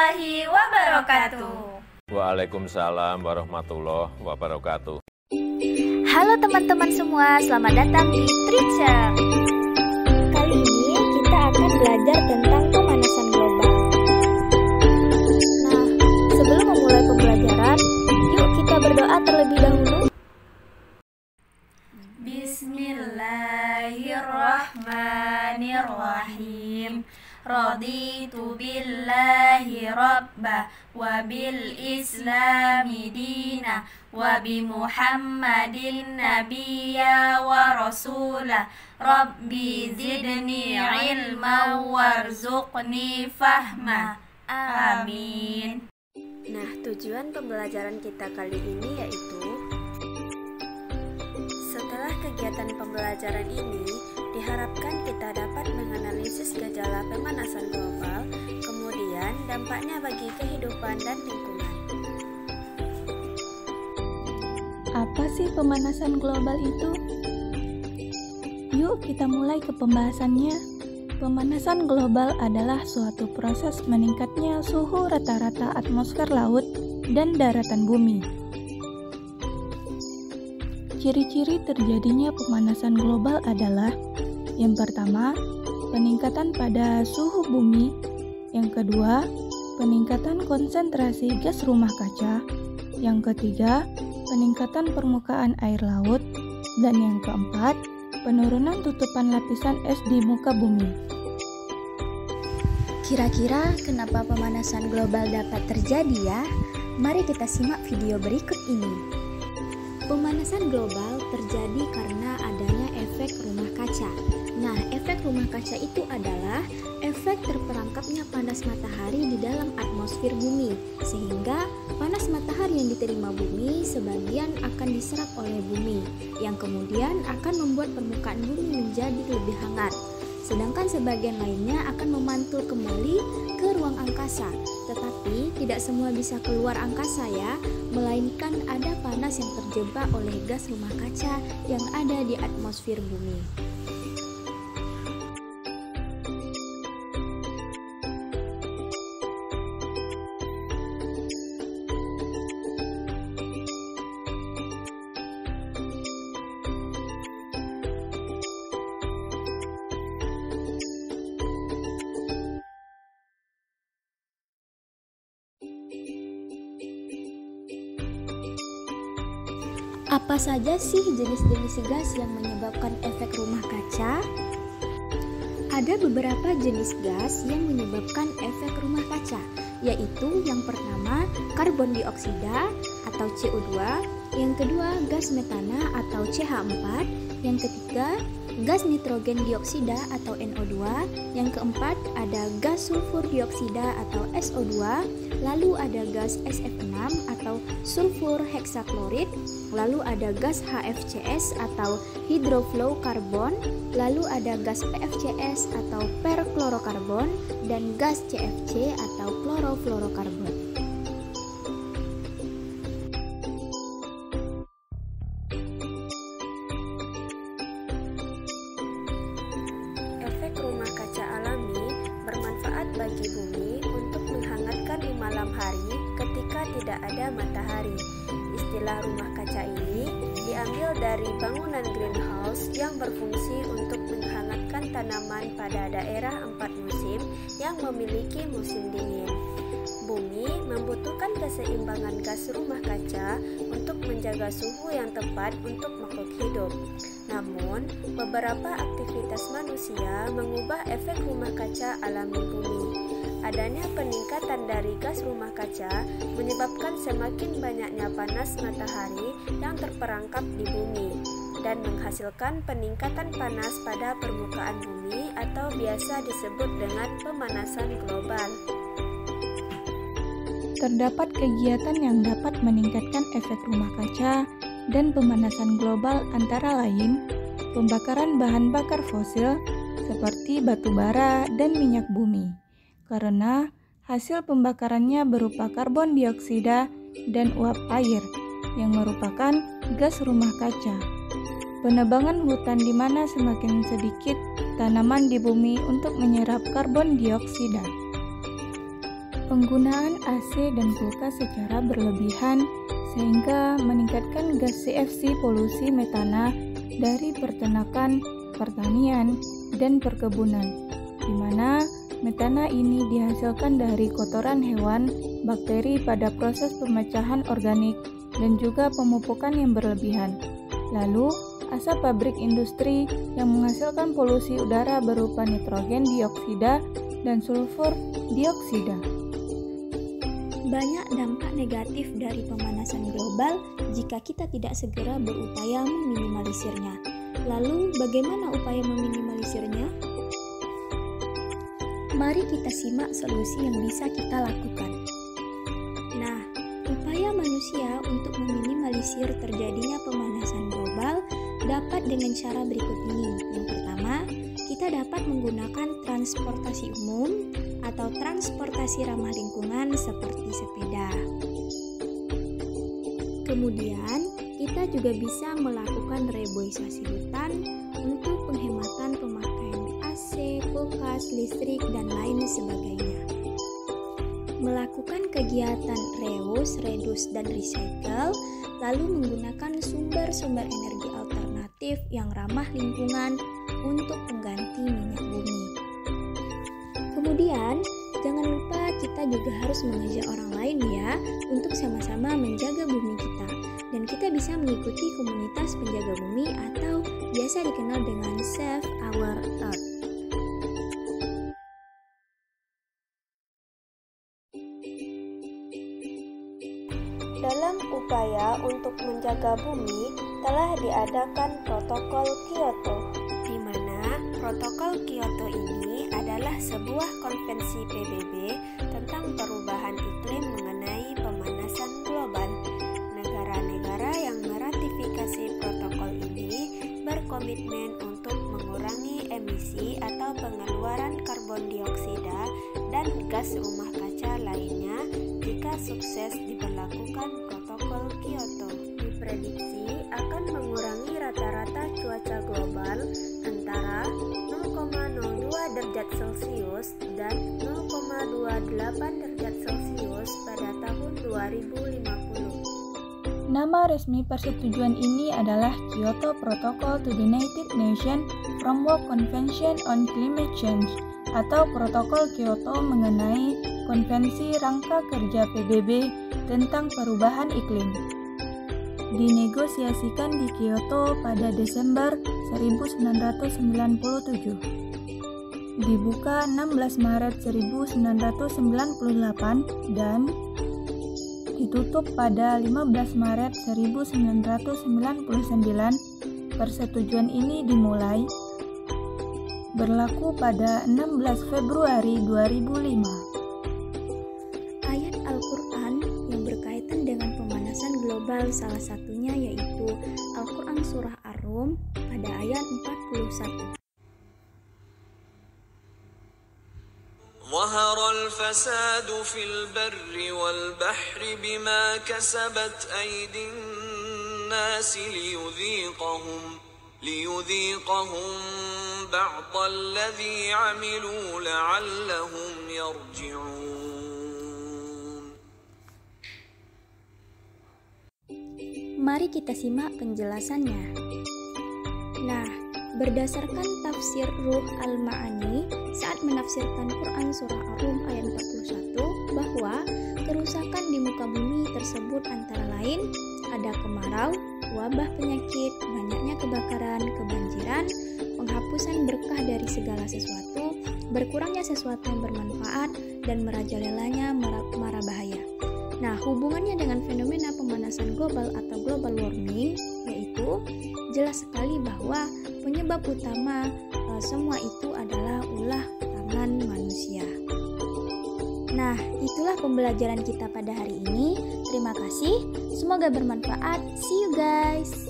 warahmatullahi wabarakatuh. Waalaikumsalam warahmatullahi wabarakatuh. Halo teman-teman semua, selamat datang di Teacher. Kali ini kita akan belajar tentang pemanasan global. Nah, sebelum memulai pembelajaran, yuk kita berdoa terlebih dahulu. Bismillahirrahmanirrahim. Raditu billahi rabba wa bil islami dina wa bi muhammadin nabiyya wa rasulah. Rabbi zidni ilma warzuqni fahma. Amin. Nah, tujuan pembelajaran kita kali ini yaitu setelah kegiatan pembelajaran ini, diharapkan kita dapat menganalisis gejala pemanasan global, kemudian dampaknya bagi kehidupan dan lingkungan. Apa sih pemanasan global itu? Yuk kita mulai ke pembahasannya. Pemanasan global adalah suatu proses meningkatnya suhu rata-rata atmosfer laut dan daratan bumi. Ciri-ciri terjadinya pemanasan global adalah: yang pertama, peningkatan pada suhu bumi. Yang kedua, peningkatan konsentrasi gas rumah kaca. Yang ketiga, peningkatan permukaan air laut. Dan yang keempat, penurunan tutupan lapisan es di muka bumi. Kira-kira kenapa pemanasan global dapat terjadi ya? Mari kita simak video berikut ini. Pemanasan global terjadi karena adanya efek rumah kaca. Nah, efek rumah kaca itu adalah efek terperangkapnya panas matahari di dalam atmosfer bumi, sehingga panas matahari yang diterima bumi sebagian akan diserap oleh bumi, yang kemudian akan membuat permukaan bumi menjadi lebih hangat. Sedangkan sebagian lainnya akan memantul kembali ke ruang angkasa. Tetapi tidak semua bisa keluar angkasa ya, melainkan ada panas yang terjebak oleh gas rumah kaca yang ada di atmosfer bumi. Apa saja sih jenis-jenis gas yang menyebabkan efek rumah kaca? Ada beberapa jenis gas yang menyebabkan efek rumah kaca, yaitu yang pertama karbon dioksida atau CO2, yang kedua gas metana atau CH4, yang ketiga gas nitrogen dioksida atau NO2, yang keempat ada gas sulfur dioksida atau SO2, lalu ada gas SF6 atau sulfur heksaklorid, lalu ada gas HFCS atau hydrofluorokarbon, lalu ada gas PFCS atau perklorokarbon, dan gas CFC atau klorofluorokarbon. Efek rumah kaca alami bermanfaat bagi bumi untuk menghangatkan di malam hari ketika tidak ada matahari. Istilah rumah kaca ini diambil dari bangunan greenhouse yang berfungsi untuk menghangatkan tanaman pada daerah 4 musim yang memiliki musim dingin. Bumi membutuhkan keseimbangan gas rumah kaca untuk menjaga suhu yang tepat untuk makhluk hidup. Namun, beberapa aktivitas manusia mengubah efek rumah kaca alami bumi. Adanya peningkatan dari gas rumah kaca menyebabkan semakin banyaknya panas matahari yang terperangkap di bumi dan menghasilkan peningkatan panas pada permukaan bumi atau biasa disebut dengan pemanasan global. Terdapat kegiatan yang dapat meningkatkan efek rumah kaca dan pemanasan global antara lain pembakaran bahan bakar fosil seperti batu bara dan minyak bumi, karena hasil pembakarannya berupa karbon dioksida dan uap air yang merupakan gas rumah kaca. Penebangan hutan di mana semakin sedikit tanaman di bumi untuk menyerap karbon dioksida. Penggunaan AC dan kulkas secara berlebihan sehingga meningkatkan gas CFC polusi metana dari peternakan, pertanian, dan perkebunan, di mana metana ini dihasilkan dari kotoran hewan, bakteri pada proses pemecahan organik, dan juga pemupukan yang berlebihan. Lalu, asap pabrik industri yang menghasilkan polusi udara berupa nitrogen dioksida dan sulfur dioksida. Banyak dampak negatif dari pemanasan global jika kita tidak segera berupaya meminimalisirnya. Lalu, bagaimana upaya meminimalisirnya? Mari kita simak solusi yang bisa kita lakukan. Nah, upaya manusia untuk meminimalisir terjadinya pemanasan global dapat dengan cara berikut ini. Yang pertama, kita dapat menggunakan transportasi umum atau transportasi ramah lingkungan seperti sepeda. Kemudian, kita juga bisa melakukan reboisasi hutan untuk penghematan pemakaian AC, kulkas, listrik, dan lain sebagainya. Melakukan kegiatan reuse, reduce, dan recycle, lalu menggunakan sumber-sumber energi alternatif yang ramah lingkungan untuk pengganti minyak bumi. Kemudian, jangan lupa kita juga harus mengajak orang lain ya untuk sama-sama menjaga bumi kita. Dan kita bisa mengikuti komunitas penjaga bumi atau biasa dikenal dengan Save Our Earth. Dalam upaya untuk menjaga bumi, telah diadakan Protokol Kyoto, di mana Protokol Kyoto ini adalah sebuah konvensi PBB tentang perubahan iklim mengenai pemanasan global. Negara-negara yang meratifikasi protokol ini berkomitmen untuk mengurangi emisi atau pengeluaran karbon dioksida dan gas rumah kaca lainnya jika sukses diberlakukan protokol Kyoto. Diprediksi akan mengurangi rata-rata cuaca global antara 0,02 derajat Celcius dan 0,28 derajat Celcius pada tahun 2050. Nama resmi persetujuan ini adalah Kyoto Protocol to the United Nations Framework Convention on Climate Change atau Protokol Kyoto mengenai Konvensi Rangka Kerja PBB tentang Perubahan Iklim. Dinegosiasikan di Kyoto pada Desember 1997. Dibuka 16 Maret 1998 dan ditutup pada 15 Maret 1999. Persetujuan ini dimulai berlaku pada 16 Februari 2005. Ayat Al-Quran yang berkaitan dengan pemanasan global salah satunya yaitu Al-Quran Surah Ar-Rum pada ayat 41. ظهر الفساد في البر والبحر بما كسبت أيدي الناس ليذيقهم بعض الذي عملوا لعلهم يرجعون. Mari kita simak penjelasannya. Nah, berdasarkan tafsir Ruh Al-Ma'ani saat menafsirkan Quran Surah Ar-Rum ayat 41 bahwa kerusakan di muka bumi tersebut antara lain ada kemarau, wabah penyakit, banyaknya kebakaran, kebanjiran, penghapusan berkah dari segala sesuatu, berkurangnya sesuatu yang bermanfaat, dan merajalelanya mara bahaya. Nah, hubungannya dengan fenomena pemanasan global atau global warming yaitu jelas sekali bahwa penyebab utama semua itu adalah ulah tangan manusia. Nah, itulah pembelajaran kita pada hari ini. Terima kasih, semoga bermanfaat. See you guys.